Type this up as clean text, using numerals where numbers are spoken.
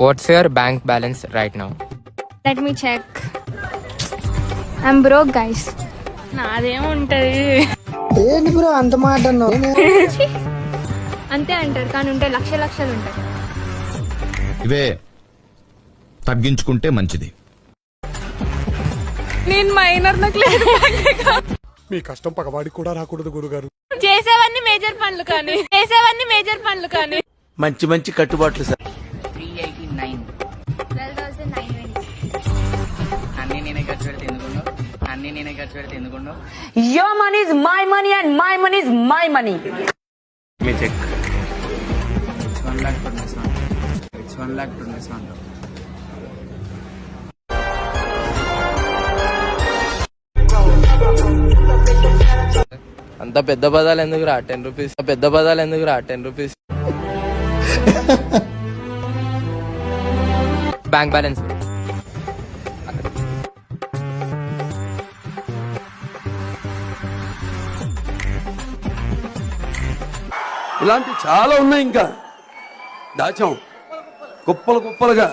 What's your bank balance right now? Let me check. I'm broke, guys. నాదేముంటది ఏంటి bro అంత మాట అన్నావు? అంతే అంటారు కానీ ఉంటే లక్షలు ఉంటాయి. ఇవే తగ్గించుకుంటే మంచిది. నేను మైనర్ నాకు లేదు. మీ కష్టం పగవాడికి కూడా రాకూడదు గురుగారు. చేసేవన్నీ మేజర్ పనులు కానీ మంచి మంచి కట్టుబాట్లు సార్. 389 అన్ని నేనే ఖర్చు పెడితే ఎందుకున్నావు Your money is my money and my money is my money. మీ check. It's 1 lakh per this one. It's 1 lakh per this one. అంత పెద్ద పదాలు ఎందుకురా 10 రూపీస్, పెద్ద పదాలు ఎందుకురా 10 రూపీస్. Bank balance. ఇలాంటి చాలా ఉన్నాయి, ఇంకా దాచాం కుప్పలుగా.